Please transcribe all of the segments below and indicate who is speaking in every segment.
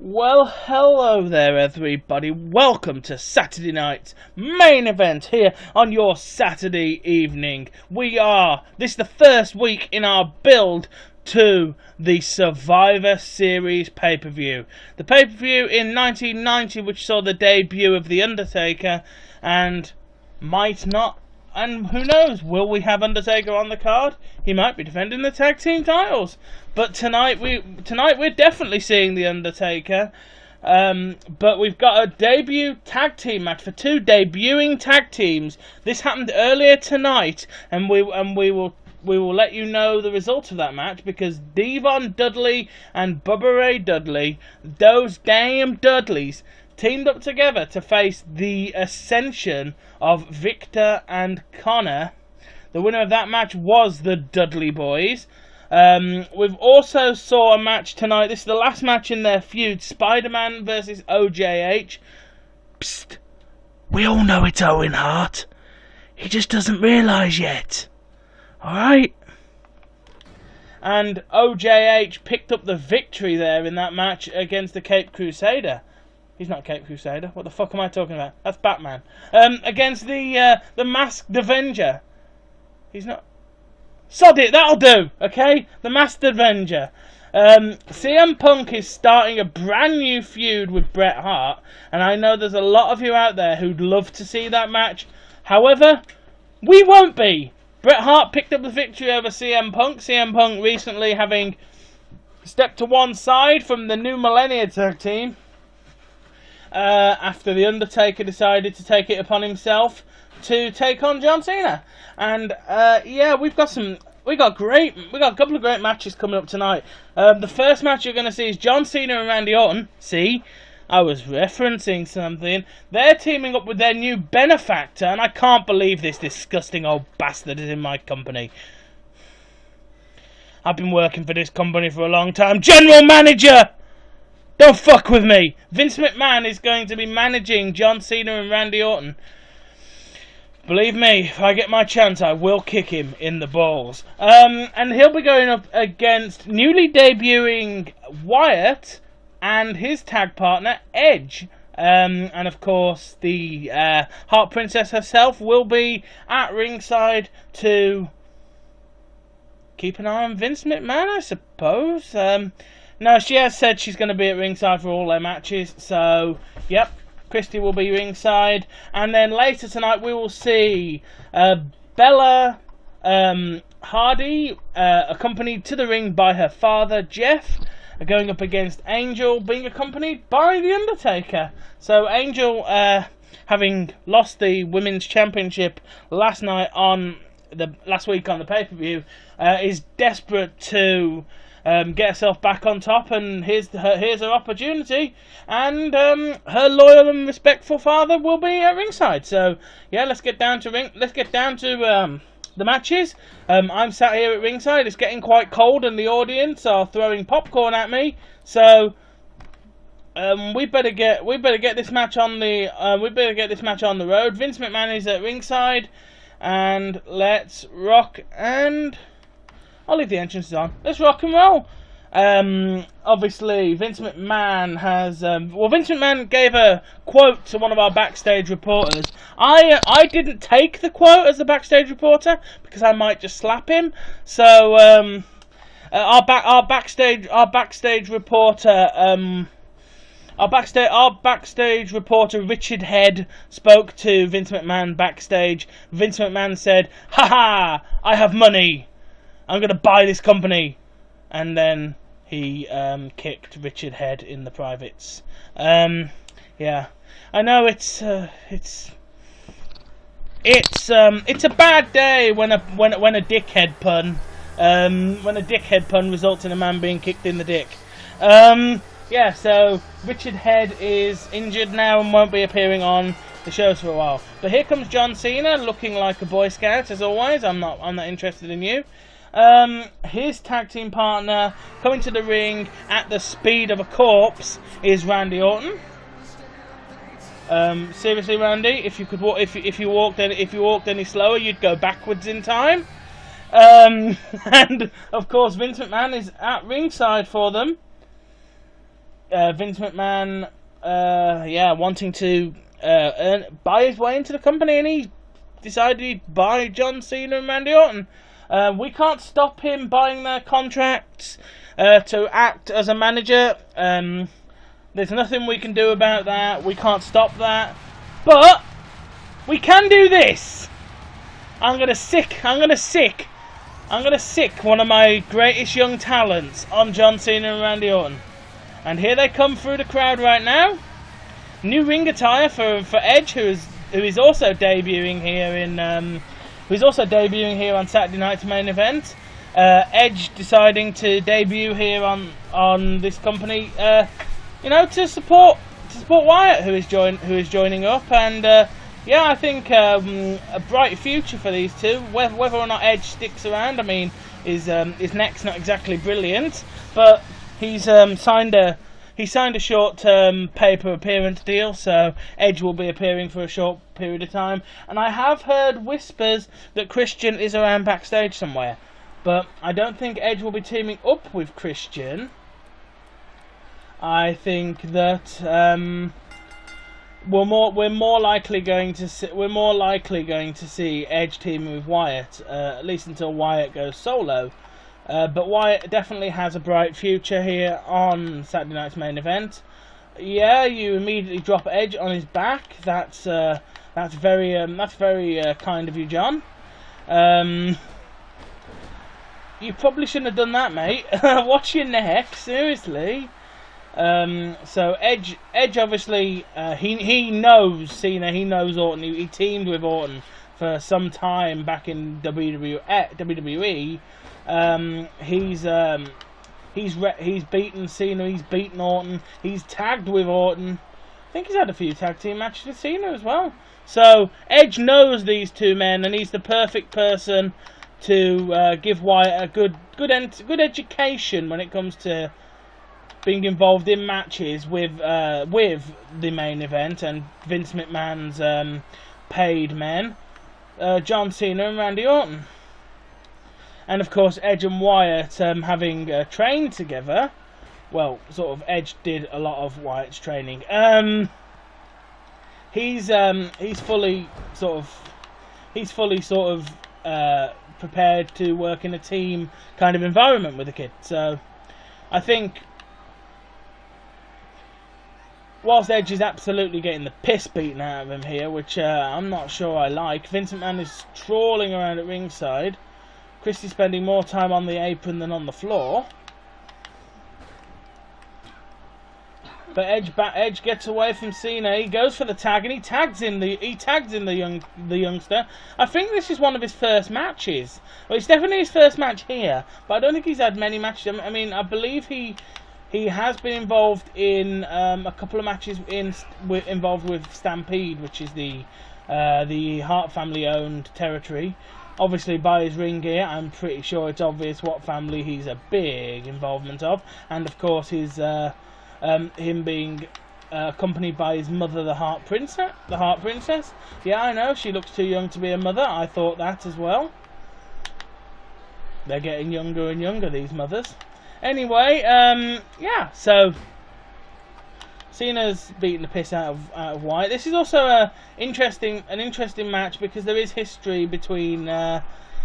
Speaker 1: Well, hello there everybody, welcome to Saturday night's main event here on your Saturday evening. This is the first week in our build to the Survivor Series pay-per-view. The pay-per-view in 1990 which saw the debut of The Undertaker and might not, and who knows, will we have Undertaker on the card? He might be defending the tag team titles. But tonight we're definitely seeing The Undertaker. But we've got a debut tag team match for two debuting tag teams. This happened earlier tonight, and we will let you know the result of that match, because Devon Dudley and Bubba Ray Dudley, those damn Dudleys, teamed up together to face the Ascension of Victor and Connor. The winner of that match was the Dudley Boys. We've also saw a match tonight. This is the last match in their feud. Spider-Man versus OJH. Psst. We all know it's Owen Hart. He just doesn't realise yet. Alright? And OJH picked up the victory there in that match against the Cape Crusader. He's not Cape Crusader. What the fuck am I talking about? That's Batman. Against the Masked Avenger. He's not... Sod it, that'll do, okay? The Masked Avenger. CM Punk is starting a brand new feud with Bret Hart, and I know there's a lot of you out there who'd love to see that match. However, we won't be. Bret Hart picked up the victory over CM Punk. CM Punk recently having stepped to one side from the New Millennia tag team after The Undertaker decided to take it upon himself to take on John Cena. And yeah, we've got a couple of great matches coming up tonight. The first match you're going to see is John Cena and Randy Orton. See, I was referencing something. They're teaming up with their new benefactor, and I can't believe this disgusting old bastard is in my company. I've been working for this company for a long time. General Manager! Don't fuck with me! Vince McMahon is going to be managing John Cena and Randy Orton. Believe me, if I get my chance, I will kick him in the balls. And he'll be going up against newly debuting Wyatt and his tag partner, Edge. And of course, the Heart Princess herself will be at ringside to keep an eye on Vince McMahon, I suppose. No, she has said she's going to be at ringside for all their matches, so, yep. Christy will be ringside, and then later tonight we will see Bella Hardy, accompanied to the ring by her father Jeff, going up against Angel, being accompanied by The Undertaker. So Angel, having lost the Women's Championship last week on the pay-per-view, is desperate to get herself back on top, and here's her opportunity, and her loyal and respectful father will be at ringside. So yeah, let's get down to the matches. I'm sat here at ringside. It's getting quite cold, and the audience are throwing popcorn at me. So we better get this match on the road. Vince McMahon is at ringside, and let's rock and. I'll leave the entrances on. Let's rock and roll. Obviously, Vince McMahon has... Vince McMahon gave a quote to one of our backstage reporters. I didn't take the quote as the backstage reporter, because I might just slap him. So, our backstage reporter... Our backstage reporter Richard Head spoke to Vince McMahon backstage. Vince McMahon said, "Ha! I have money. I'm going to buy this company." And then he kicked Richard Head in the privates. Yeah, I know it's a bad day when a dickhead pun results in a man being kicked in the dick. Yeah, so Richard Head is injured now and won't be appearing on the shows for a while. But here comes John Cena, looking like a Boy Scout as always. I'm not interested in you. His tag team partner coming to the ring at the speed of a corpse is Randy Orton. Seriously, Randy, if you walked any slower, you'd go backwards in time. And of course, Vince McMahon is at ringside for them. Vince McMahon, yeah, wanting to buy his way into the company, and he decided he'd buy John Cena and Randy Orton. We can't stop him buying their contracts to act as a manager. There's nothing we can do about that. We can't stop that. But we can do this. I'm gonna sick one of my greatest young talents on John Cena and Randy Orton. And here they come through the crowd right now. New ring attire for Edge, who is also debuting here on Saturday night's main event. Edge deciding to debut here on this company, to support Wyatt, who is joining up, and yeah, I think a bright future for these two. Whether or not Edge sticks around, I mean, his neck's not exactly brilliant, but he's signed a short-term pay-per appearance deal, so Edge will be appearing for a short period of time. And I have heard whispers that Christian is around backstage somewhere, but I don't think Edge will be teaming up with Christian. I think that we're more likely going to see Edge teaming with Wyatt, at least until Wyatt goes solo. But Wyatt definitely has a bright future here on Saturday night's main event. Yeah, you immediately drop Edge on his back. That's very kind of you, John. You probably shouldn't have done that, mate. Watch your neck, seriously. So Edge obviously he knows Cena, he knows Orton. He teamed with Orton for some time back in WWE. He's beaten Cena, he's beaten Orton, he's tagged with Orton. I think he's had a few tag team matches with Cena as well. So Edge knows these two men, and he's the perfect person to give Wyatt a good education when it comes to being involved in matches with the main event and Vince McMahon's paid men, John Cena and Randy Orton. And of course, Edge and Wyatt having trained together. Well, sort of. Edge did a lot of Wyatt's training. He's fully sort of prepared to work in a team kind of environment with the kid. So I think, whilst Edge is absolutely getting the piss beaten out of him here, which I'm not sure I like, Vince McMahon is trawling around at ringside. Christie's spending more time on the apron than on the floor. But Edge gets away from Cena. He goes for the tag, and he tags in the youngster. I think this is one of his first matches. Well, it's definitely his first match here, but I don't think he's had many matches. I mean, I believe he has been involved in a couple of matches involved with Stampede, which is the Hart family owned territory. Obviously, by his ring gear, I'm pretty sure it's obvious what family he's a big involvement of, and of course his him being accompanied by his mother, the Hart Princess. Yeah, I know, she looks too young to be a mother. I thought that as well. They're getting younger and younger, these mothers. Anyway, yeah, so Cena's beating the piss out of Wyatt. This is also an interesting match because there is history between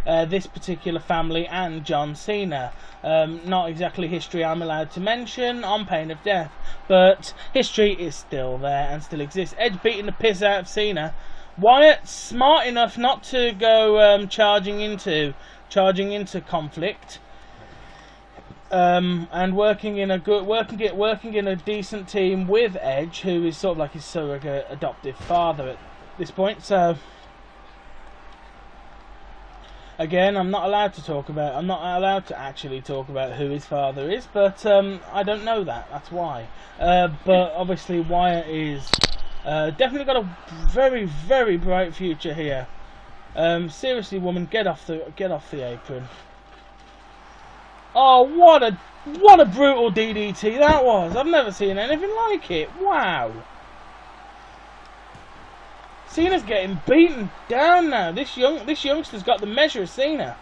Speaker 1: this particular family and John Cena. Not exactly history I'm allowed to mention on pain of death, but history is still there and still exists. Edge beating the piss out of Cena. Wyatt smart enough not to go charging into conflict. And working in a decent team with Edge, who is sort of like his surrogate adoptive father at this point. So again, I'm not allowed to actually talk about who his father is, but I don't know that. That's why. But obviously, Wyatt is definitely got a very, very bright future here. Seriously, woman, get off the apron. Oh, what a brutal DDT that was! I've never seen anything like it. Wow. Cena's getting beaten down now. This youngster's got the measure of Cena.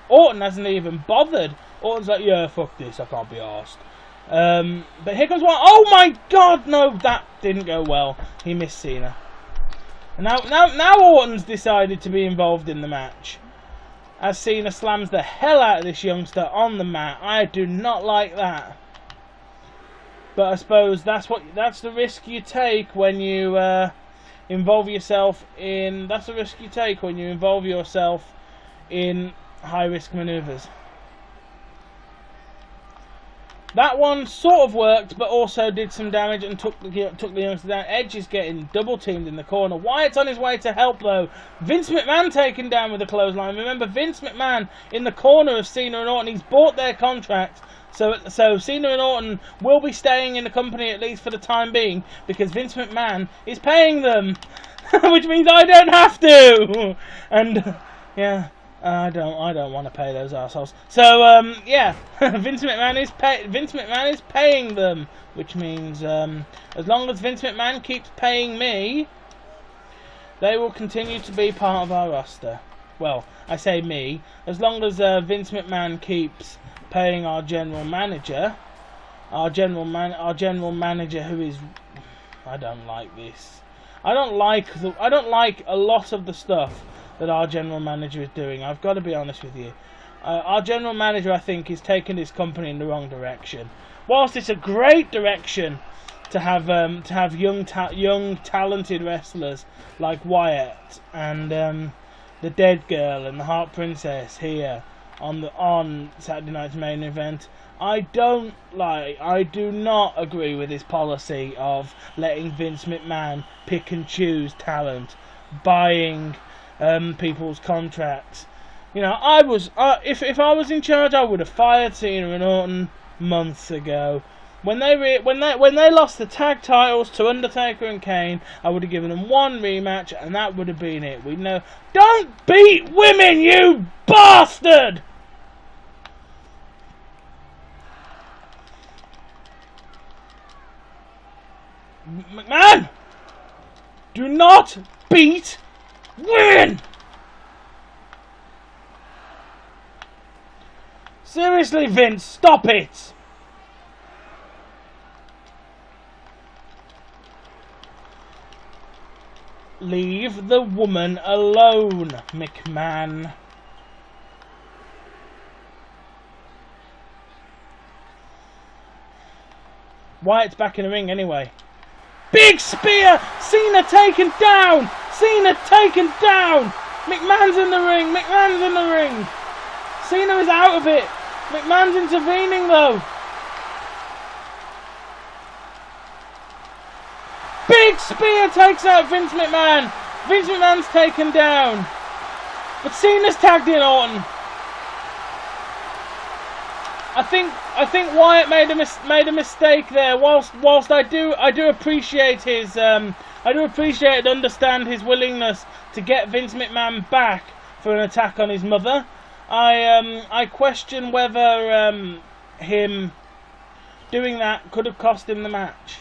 Speaker 1: Orton hasn't even bothered. Orton's like, yeah, fuck this, I can't be arsed. But here comes one. Oh my God, no, that didn't go well. He missed Cena. And now Orton's decided to be involved in the match. As Cena slams the hell out of this youngster on the mat. I do not like that. But I suppose that's the risk you take when you involve yourself in. That's the risk you take when you involve yourself in high risk maneuvers. That one sort of worked, but also did some damage and took the youngster down. Edge is getting double teamed in the corner. Wyatt's on his way to help though. Vince McMahon taken down with a clothesline. Remember, Vince McMahon in the corner of Cena and Orton. He's bought their contract. So Cena and Orton will be staying in the company at least for the time being because Vince McMahon is paying them, which means I don't have to. And yeah. I don't want to pay those assholes. So yeah, Vince McMahon is paying them, which means as long as Vince McMahon keeps paying me, they will continue to be part of our roster. Well, I say me, as long as Vince McMahon keeps paying our general manager, who is, I don't like this. I don't like a lot of the stuff that our general manager is doing. I've got to be honest with you. Our general manager, I think, is taking this company in the wrong direction. Whilst it's a great direction to have young talented wrestlers like Wyatt and the Dead Girl and the Heart Princess here on Saturday Night's Main Event, I do not agree with his policy of letting Vince McMahon pick and choose talent, buying people's contracts. You know, if I was in charge, I would have fired Cena and Orton months ago. When they lost the tag titles to Undertaker and Kane, I would have given them one rematch, and that would have been it. We'd know. Don't beat women, you bastard! McMahon, do not beat women! Seriously, Vince, stop it! Leave the woman alone, McMahon. Wyatt's back in the ring anyway. Big spear! Cena taken down! Cena taken down! McMahon's in the ring! McMahon's in the ring! Cena is out of it! McMahon's intervening though! Big spear takes out Vince McMahon! Vince McMahon's taken down! But Cena's tagged in Orton! I think Wyatt made a mistake there. Whilst I do appreciate his and understand his willingness to get Vince McMahon back for an attack on his mother, I question whether him doing that could have cost him the match.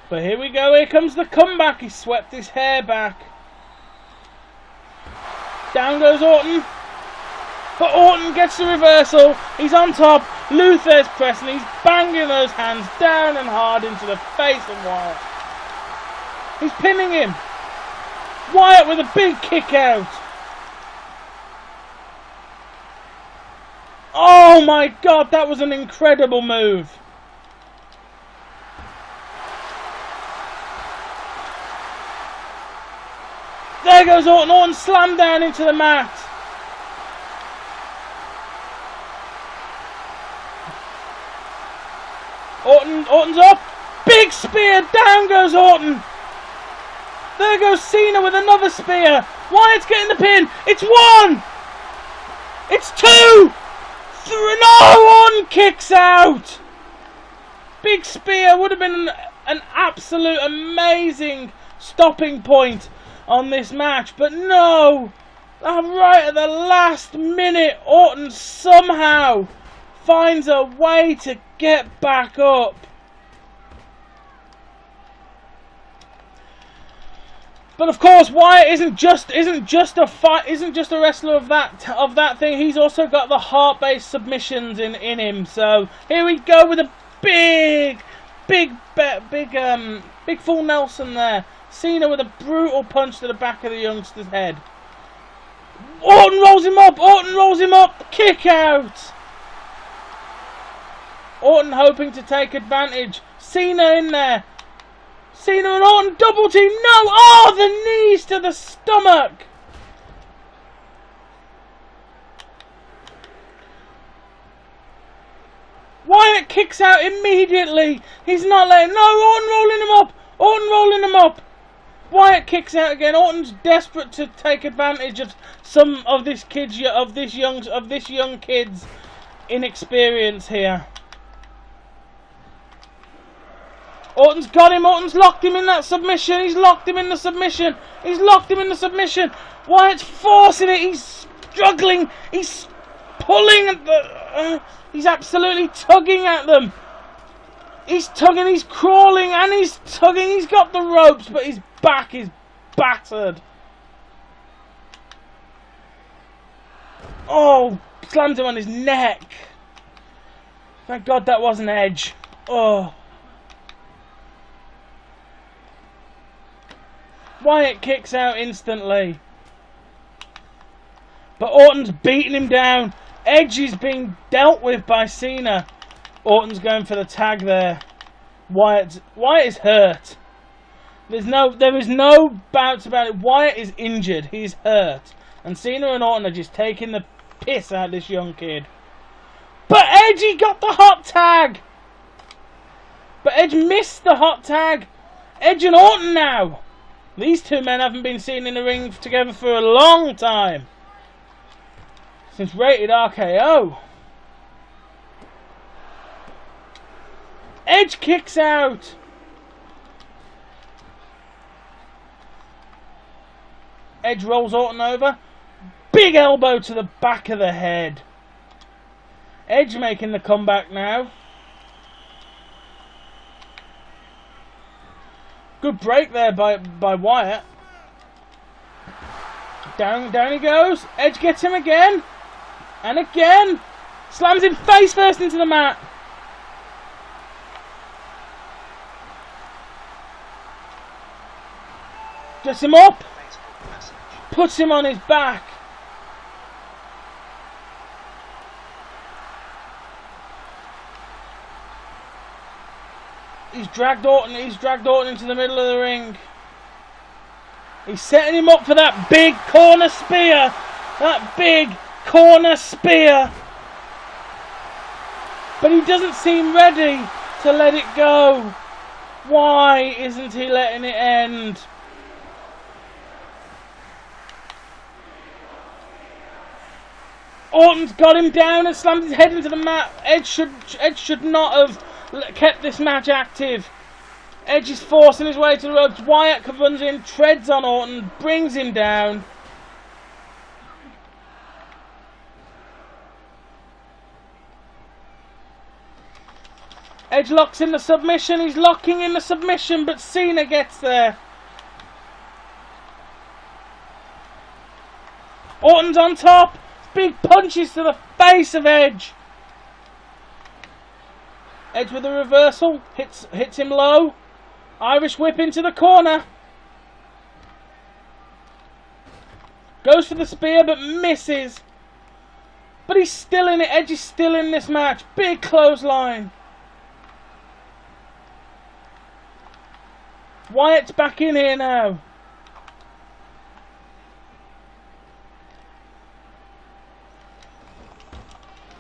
Speaker 1: But here we go. Here comes the comeback. He swept his hair back. Down goes Orton. But Orton gets the reversal. He's on top. Luther's pressing. He's banging those hands down and hard into the face of Wyatt. He's pinning him. Wyatt with a big kick out. Oh my God, that was an incredible move. There goes Orton. Orton slammed down into the mat. Orton's up. Big spear. Down goes Orton. There goes Cena with another spear. Wyatt's getting the pin. It's one. It's two. Three. No, Orton kicks out. Big spear would have been an absolute amazing stopping point on this match, but no. Right at the last minute, Orton somehow finds a way to get back up. But of course, Wyatt isn't just a wrestler of that thing. He's also got the heart-based submissions in him. So here we go with a Big full Nelson there. Cena with a brutal punch to the back of the youngster's head. Orton rolls him up. Orton rolls him up. Kick out. Orton hoping to take advantage. Cena in there. Cena and Orton double team. No. Oh, the knees to the stomach. Wyatt kicks out immediately. He's not letting. No, Orton rolling him up. Orton rolling him up. Wyatt kicks out again. Orton's desperate to take advantage of some of this young kid's inexperience here. Orton's got him. Orton's locked him in that submission. He's locked him in the submission. He's locked him in the submission. Wyatt's forcing it. He's struggling. He's pulling at the. He's absolutely tugging at them. He's tugging, he's crawling, and he's tugging. He's got the ropes, but his back is battered. Oh, slams him on his neck. Thank God that wasn't Edge. Oh. Wyatt kicks out instantly. But Orton's beating him down. Edge is being dealt with by Cena. Orton's going for the tag there. Wyatt is hurt. There is no doubts about it. Wyatt is injured. He's hurt. And Cena and Orton are just taking the piss out of this young kid. But Edge, he got the hot tag. But Edge missed the hot tag. Edge and Orton now. These two men haven't been seen in the ring together for a long time. Since Rated RKO. Edge kicks out. Edge rolls Orton over. Big elbow to the back of the head. Edge making the comeback now. Good break there by Wyatt. Down he goes. Edge gets him again. And again. Slams him face first into the mat. Gets him up. Puts him on his back. He's dragged Orton into the middle of the ring. He's setting him up for that big corner spear. That big corner spear. But he doesn't seem ready to let it go. Why isn't he letting it end? Orton's got him down and slammed his head into the mat. Edge should not have kept this match active. Edge is forcing his way to the ropes. Wyatt runs in, treads on Orton, brings him down. Edge locks in the submission. He's locking in the submission, but Cena gets there. Orton's on top. Big punches to the face of Edge. Edge with a reversal. Hits him low. Irish whip into the corner. Goes for the spear but misses. But he's still in it. Edge is still in this match. Big clothesline. Wyatt's back in here now.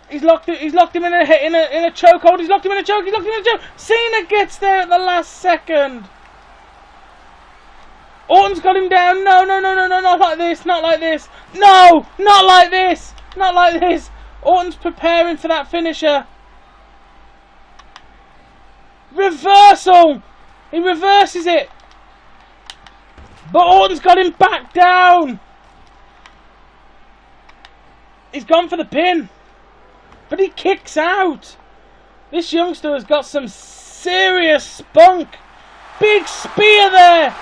Speaker 1: He's locked him in a chokehold. He's locked him in a choke. Cena gets there at the last second. Orton's got him down. No, not like this. Not like this. No, not like this. Not like this. Orton's preparing for that finisher. Reversal. He reverses it. But Orton's got him back down. He's gone for the pin. But he kicks out. This youngster has got some serious spunk. Big spear there.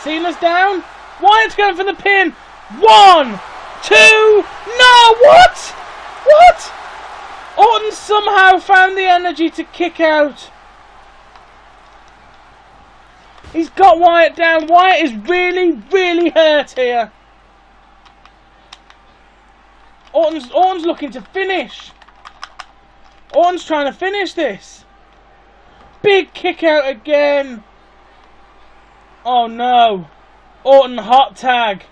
Speaker 1: Cena's down. Wyatt's going for the pin. 1, 2. No, what? What? Orton somehow found the energy to kick out. He's got Wyatt down. Wyatt is really, really hurt here. Orton's looking to finish. Orton's trying to finish this. Big kick out again. Oh no. Orton hot tag.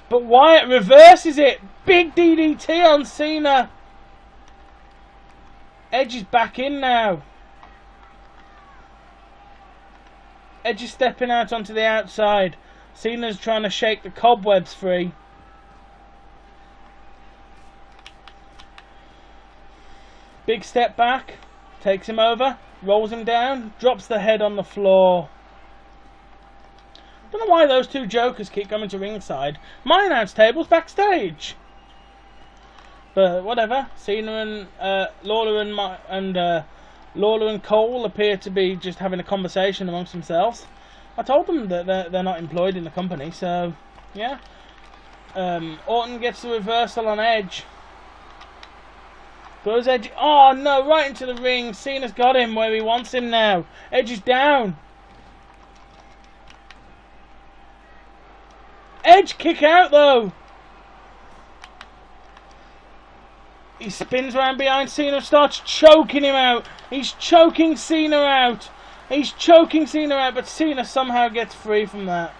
Speaker 1: But Wyatt reverses it. Big DDT on Cena. Edge is back in now. Edge is stepping out onto the outside. Cena's trying to shake the cobwebs free. Big step back. Takes him over. Rolls him down. Drops the head on the floor. Don't know why those two jokers keep coming to ringside. My announce table's backstage. But whatever. Cena and Lawler and Cole appear to be just having a conversation amongst themselves. I told them that they're not employed in the company, so yeah. Orton gets the reversal on Edge. Goes Edge. Oh no, right into the ring. Cena's got him where he wants him now. Edge is down. Edge kick out though. He spins around behind Cena and starts choking him out. He's choking Cena out. He's choking Cena out, but Cena somehow gets free from that.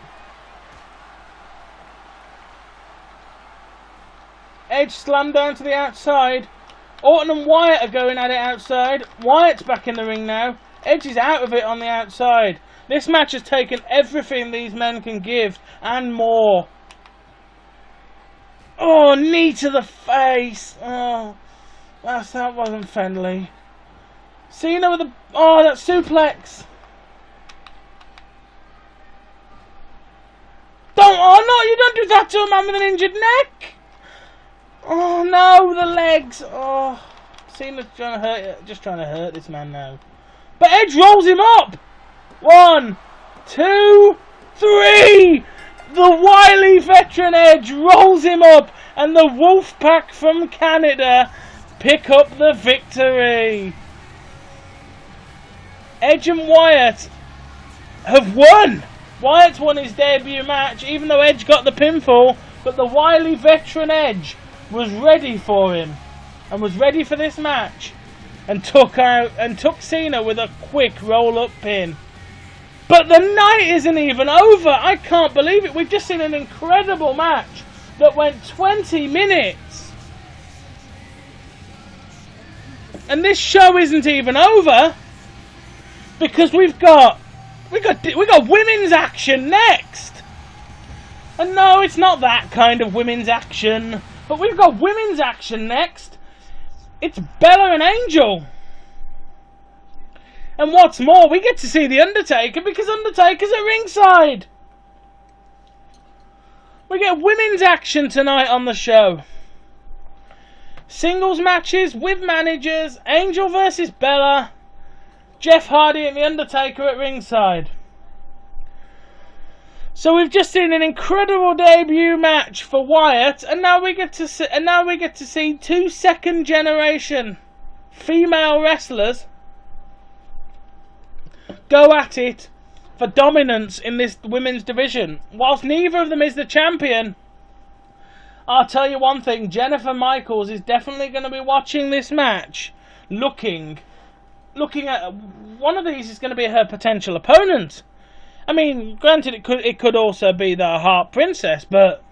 Speaker 1: Edge slammed down to the outside. Orton and Wyatt are going at it outside. Wyatt's back in the ring now. Edge is out of it on the outside. This match has taken everything these men can give and more. Oh, knee to the face. Oh, that wasn't friendly. Cena with a... Oh, that suplex. Oh no, you don't do that to a man with an injured neck. Oh no, the legs. Oh, Cena's trying to hurt, just trying to hurt this man now. But Edge rolls him up. 1, 2, 3. The wily veteran Edge rolls him up, and the Wolfpack from Canada pick up the victory. Edge and Wyatt have won. Wyatt's won his debut match, even though Edge got the pinfall, but the wily veteran Edge was ready for him and was ready for this match and took Cena with a quick roll-up pin. But the night isn't even over. I can't believe it. We've just seen an incredible match that went 20 minutes. And this show isn't even over because we got women's action next. And no, it's not that kind of women's action. But we've got women's action next. It's Bella and Angel. And what's more, we get to see The Undertaker because Undertaker's at ringside. We get women's action tonight on the show. Singles matches with managers. Angel versus Bella. Jeff Hardy and The Undertaker at ringside. So we've just seen an incredible debut match for Wyatt, and now we get to see two second generation female wrestlers go at it for dominance in this women's division. Whilst neither of them is the champion, I'll tell you one thing, Jennifer Michaels is definitely going to be watching this match, looking at one of these is going to be her potential opponent. I mean, granted, it could also be the Heart Princess, but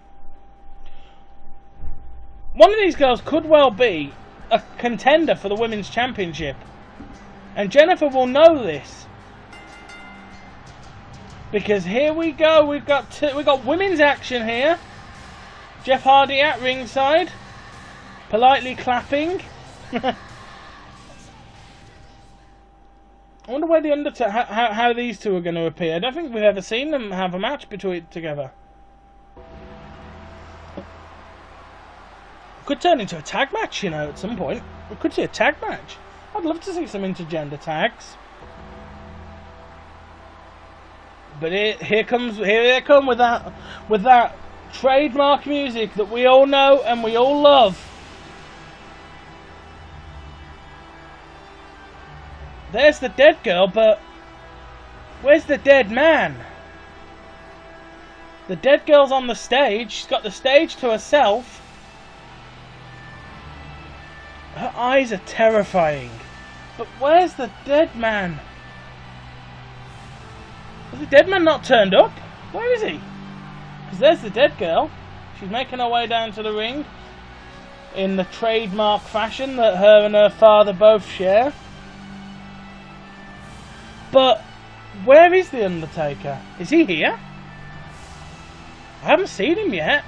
Speaker 1: one of these girls could well be a contender for the Women's Championship, and Jennifer will know this because here we go. We've got women's action here. Jeff Hardy at ringside, politely clapping. I wonder where the Undertaker, how these two are going to appear. I don't think we've ever seen them have a match together. Could turn into a tag match, you know, at some point. We could see a tag match. I'd love to see some intergender tags. But here they come with that trademark music that we all know and we all love. There's the dead girl, but where's the dead man? The dead girl's on the stage. She's got the stage to herself. Her eyes are terrifying. But where's the dead man? Has the dead man not turned up? Where is he? Because there's the dead girl. She's making her way down to the ring in the trademark fashion that her and her father both share. But where is the Undertaker? Is he here? I haven't seen him yet.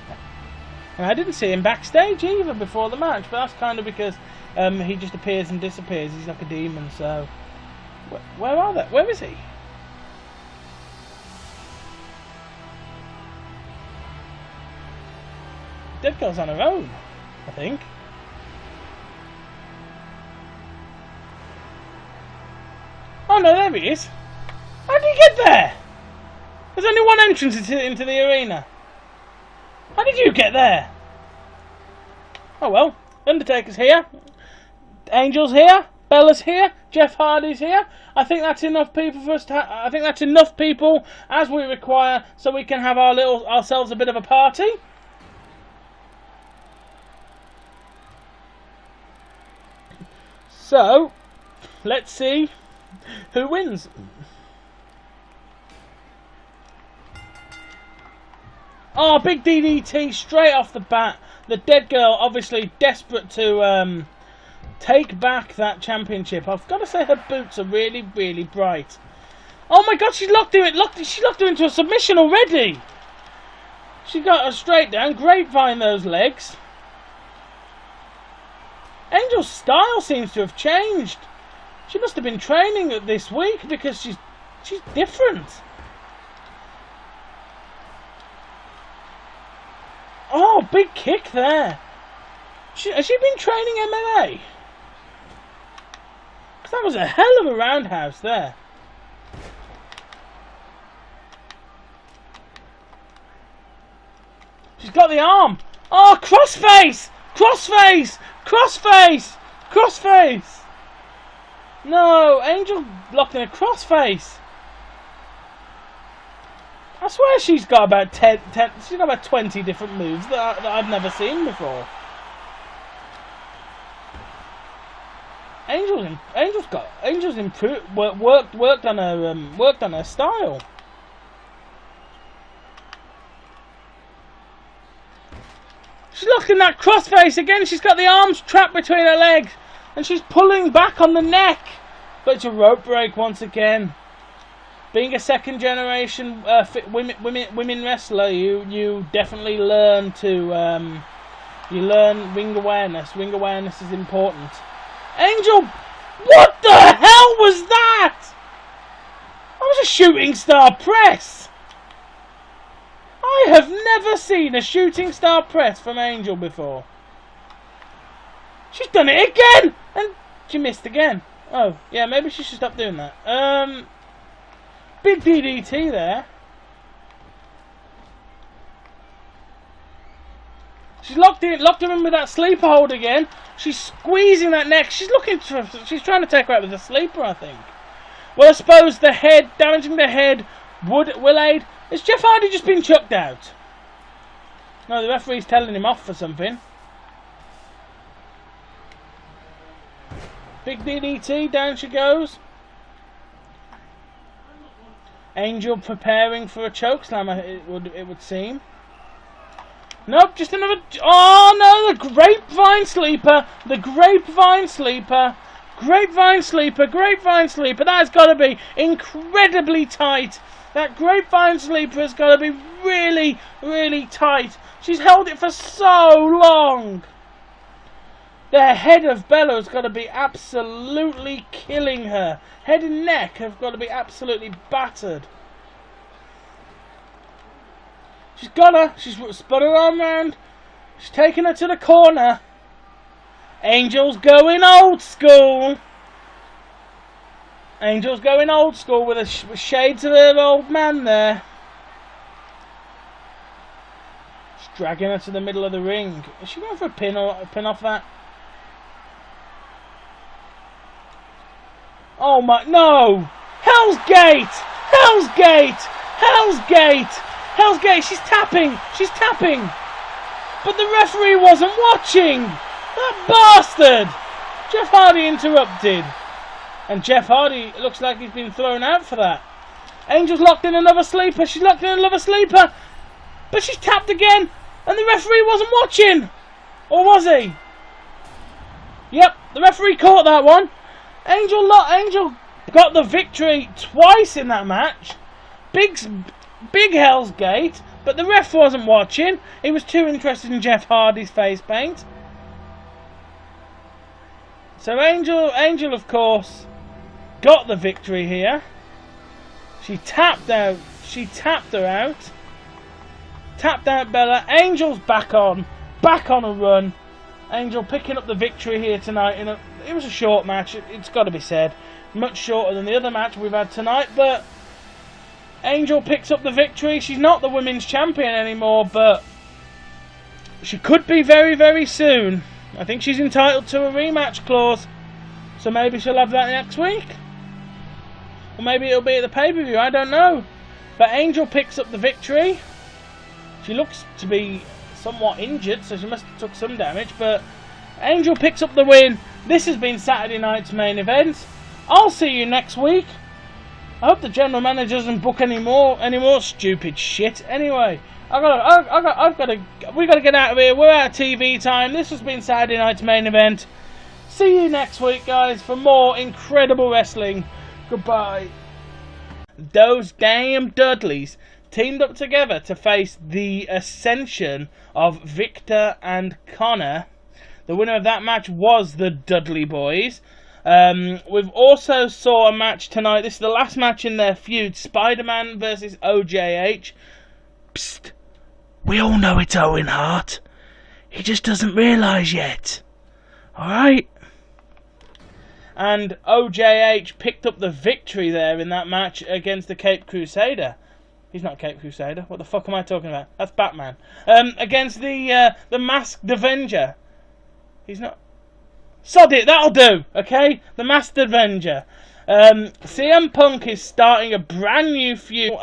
Speaker 1: And I didn't see him backstage either before the match. But that's kind of because he just appears and disappears. He's like a demon, so... Where are they? Where is he? Dead girl's on her own, I think. Oh no, there he is. How did he get there? There's only one entrance into the arena. How did you get there? Oh well, Undertaker's here. Angel's here. Bella's here. Jeff Hardy's here. I think that's enough people for us to. I think that's enough people as we require, so we can have ourselves a bit of a party. So, let's see who wins. Oh, big DDT straight off the bat. The dead girl obviously desperate to take back that championship. I've got to say her boots are really, really bright. Oh my god, she locked her into a submission already. She got her straight down. Grapevine those legs. Angel's style seems to have changed. She must have been training this week because she's different. Oh, big kick there. Has she been training MMA? Because that was a hell of a roundhouse there. She's got the arm. Oh, crossface! Crossface! Crossface! Crossface! No, Angel blocked in a crossface. I swear she's got about 20 different moves that I've never seen before. Angel's improved, worked on her style. She's locked in that crossface again. She's got the arms trapped between her legs, and she's pulling back on the neck. But it's a rope break once again. Being a second generation women wrestler, you definitely learn to you learn ring awareness. Ring awareness is important. Angel, what the hell was that? That was a shooting star press. I have never seen a shooting star press from Angel before. She's done it again, and she missed again. Oh, yeah, maybe she should stop doing that. Big DDT there. She's locked her in with that sleeper hold again. She's squeezing that neck. She's trying to take her out with a sleeper, I think. Well, I suppose the head, damaging the head, will aid. Has Jeff Hardy just been chucked out? No, the referee's telling him off for something. Big DDT, down she goes. Angel preparing for a chokeslam, it would seem. Nope, just another... Oh no, the grapevine sleeper! The grapevine sleeper! Grapevine sleeper, grapevine sleeper! That's got to be incredibly tight! That grapevine sleeper has got to be really, really tight! She's held it for so long! The head of Bella has got to be absolutely killing her. Head and neck have got to be absolutely battered. She's got her. She's spun her arm round. She's taken her to the corner. Angel's going old school. Angel's going old school with shades of her old man there. dragging her to the middle of the ring. Is she going for a pin or a pin off that? Oh my, no! Hell's Gate! Hell's Gate! Hell's Gate! Hell's Gate! She's tapping! She's tapping! But the referee wasn't watching! That bastard! Jeff Hardy interrupted. And Jeff Hardy looks like he's been thrown out for that. Angel's locked in another sleeper. She's locked in another sleeper. But she's tapped again. And the referee wasn't watching. Or was he? Yep, the referee caught that one. Angel got the victory twice in that match. Big Hell's Gate. But the ref wasn't watching. He was too interested in Jeff Hardy's face paint. So Angel of course got the victory here. She tapped out. She tapped her out. Tapped out Bella. Angel's back on a run. Angel picking up the victory here tonight. It was a short match. It's got to be said, much shorter than the other match we've had tonight. But Angel picks up the victory. She's not the women's champion anymore, but she could be very, very soon. I think she's entitled to a rematch clause, so maybe she'll have that next week. Or maybe it'll be at the pay-per-view, I don't know. But Angel picks up the victory. She looks to be somewhat injured, so she must have took some damage. But Angel picks up the win. This has been Saturday night's main event. I'll see you next week. I hope the general manager doesn't book any more stupid shit. Anyway, we gotta get out of here. We're out of TV time. This has been Saturday night's main event. See you next week, guys, for more incredible wrestling. Goodbye. Those damn Dudleys teamed up together to face the Ascension of Victor and Connor. The winner of that match was the Dudley Boys. We've also saw a match tonight. This is the last match in their feud. Spider-Man versus OJH. Psst. We all know it's Owen Hart. He just doesn't realise yet. Alright? And OJH picked up the victory there in that match against the Cape Crusader. He's not Cape Crusader. What the fuck am I talking about? That's Batman. Against the Masked Avenger. He's not... Sod it, that'll do, okay? The Masked Avenger. CM Punk is starting a brand new feud,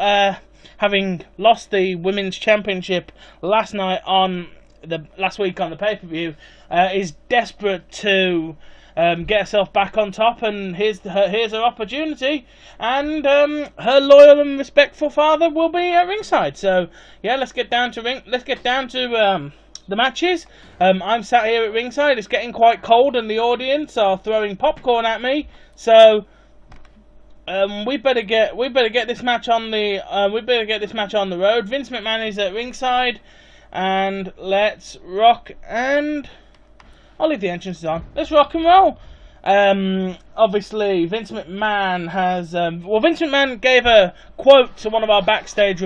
Speaker 1: having lost the Women's Championship last week on the pay-per-view, is desperate to get herself back on top, and here's her opportunity, and her loyal and respectful father will be at ringside. So yeah, let's get down to the matches. I'm sat here at ringside. It's getting quite cold, and the audience are throwing popcorn at me. So we better get this match on the road. Vince McMahon is at ringside, and let's rock. And I'll leave the entrances on. Let's rock and roll. Obviously, Vince McMahon has Vince McMahon gave a quote to one of our backstage.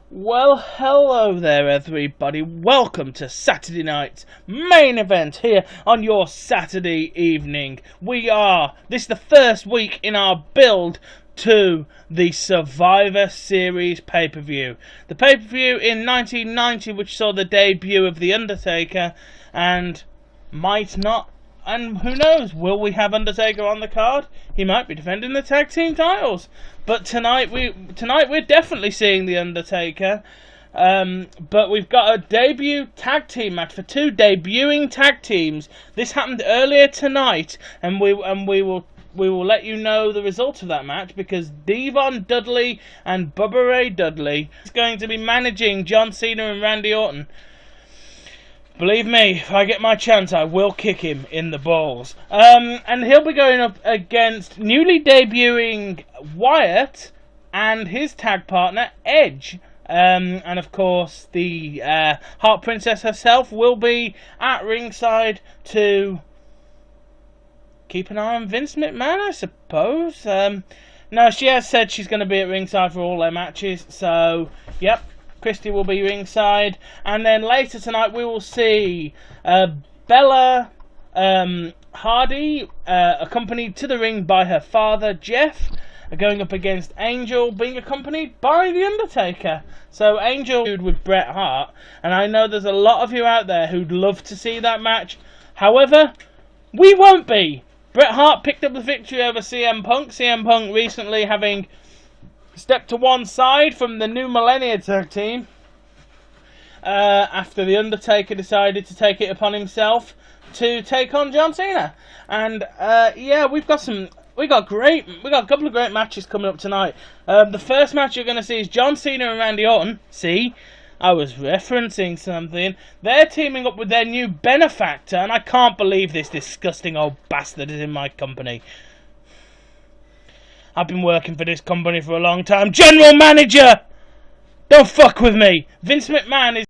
Speaker 1: Well, hello there, everybody. Welcome to Saturday night's main event here on your Saturday evening. This is the first week in our build to the Survivor Series pay-per-view. The pay-per-view in 1990, which saw the debut of The Undertaker, and who knows, will we have Undertaker on the card? He might be defending the tag team titles. But tonight we're definitely seeing The Undertaker. But we've got a debut tag team match for two debuting tag teams. This happened earlier tonight, and we will let you know the result of that match, because Devon Dudley and Bubba Ray Dudley is going to be managing John Cena and Randy Orton. Believe me, if I get my chance, I will kick him in the balls. And he'll be going up against newly debuting Wyatt and his tag partner, Edge. And of course, the Heart Princess herself will be at ringside to keep an eye on Vince McMahon, I suppose. No, she has said she's going to be at ringside for all their matches, so, yep. Christy will be ringside, and then later tonight we will see Bella Hardy accompanied to the ring by her father Jeff, are going up against Angel, being accompanied by The Undertaker. So Angel with Bret Hart, and I know there's a lot of you out there who'd love to see that match. However, we won't be. Bret Hart picked up the victory over CM Punk. CM Punk recently having stepped to one side from the New Millennia Tag Team after The Undertaker decided to take it upon himself to take on John Cena. And yeah, we got a couple of great matches coming up tonight. The first match you're going to see is John Cena and Randy Orton. See, I was referencing something. They're teaming up with their new benefactor, and I can't believe this disgusting old bastard is in my company. I've been working for this company for a long time. General Manager! Don't fuck with me! Vince McMahon is